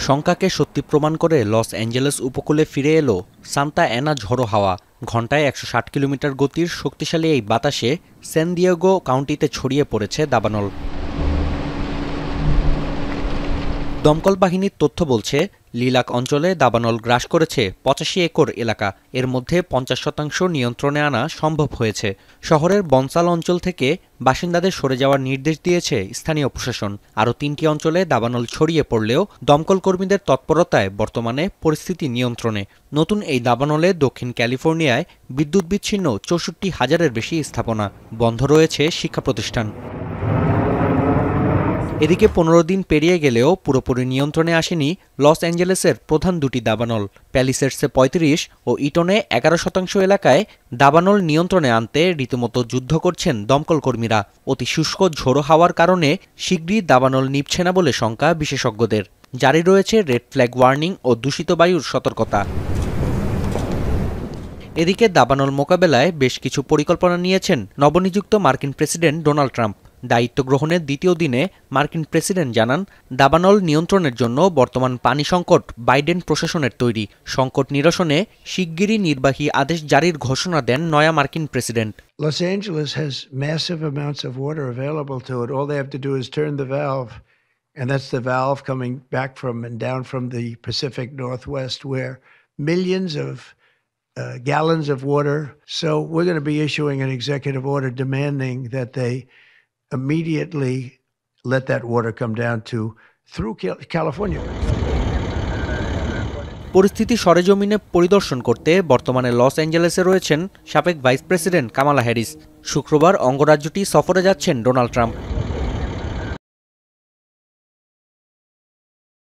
শঙ্কাকে সত্যি প্রমাণ করে লস অ্যাঞ্জেলেস উপকূলে ফিরে এলো সান্তা অ্যানা ঝড়ো হাওয়া। ঘন্টায় ১৬০ কিলোমিটার গতির শক্তিশালী এই বাতাসে স্যান দিয়েগো কাউন্টিতে ছড়িয়ে পড়েছে দাবানল। দমকল বাহিনীর তথ্য বলছে, লিলাক অঞ্চলে দাবানল গ্রাস করেছে ৮৫ একর এলাকা। এর মধ্যে ৫০% নিয়ন্ত্রণে আনা সম্ভব হয়েছে। শহরের বনসাল অঞ্চল থেকে বাসিন্দাদের সরে যাওয়ার নির্দেশ দিয়েছে স্থানীয় প্রশাসন। আরও ৩টি অঞ্চলে দাবানল ছড়িয়ে পড়লেও দমকল কর্মীদের তৎপরতায় বর্তমানে পরিস্থিতি নিয়ন্ত্রণে। নতুন এই দাবানলে দক্ষিণ ক্যালিফোর্নিয়ায় বিদ্যুৎ বিচ্ছিন্ন ৬৪,০০০-এর বেশি স্থাপনা। বন্ধ রয়েছে শিক্ষা প্রতিষ্ঠান। এদিকে ১৫ দিন পেরিয়ে গেলেও পুরোপুরি নিয়ন্ত্রণে আসেনি লস অ্যাঞ্জেলেসের প্রধান দুটি দাবানল। প্যালিসেডসে ৩৫ ও ইটনে ১১% এলাকায় দাবানল নিয়ন্ত্রণে আনতে রীতিমতো যুদ্ধ করছেন দমকল কর্মীরা। অতি শুষ্ক ঝোড়ো হাওয়ার কারণে শিগগিরই দাবানল নিভছে না বলে শঙ্কা বিশেষজ্ঞদের। জারি রয়েছে রেড ফ্ল্যাগ ওয়ার্নিং ও দূষিত বায়ুর সতর্কতা। এদিকে দাবানল মোকাবেলায় বেশ কিছু পরিকল্পনা নিয়েছেন নবনিযুক্ত মার্কিন প্রেসিডেন্ট ডোনাল্ড ট্রাম্প। দায়িত্ব গ্রহণের দ্বিতীয় দিনে মার্কিন প্রেসিডেন্ট জানান, দাবানল নিয়ন্ত্রণের জন্য বর্তমান পানি সংকট বাইডেন প্রশাসনের তৈরি। সংকট নিরসনে শিগগিরই নির্বাহী আদেশ জারির ঘোষণা দেন নয়া মার্কিন president. Los Angeles has massive amounts of water available to it. All they have to do is turn the valve, and that's the valve coming back from and down from the Pacific Northwest, where millions of gallons of water. So we're going to be issuing an executive order demanding that they immediately let that water come down through California. পরিস্থিতি সরেজমিনে পরিদর্শন করতে বর্তমানে loss অ্যাঞ্জেলেসে রয়েছেন সাবেক vice president Kamala Harris. শুক্রবার অঙ্গরাজ্যটি সফরে যাচ্ছেন ডোনাল্ড ট্রাম্প।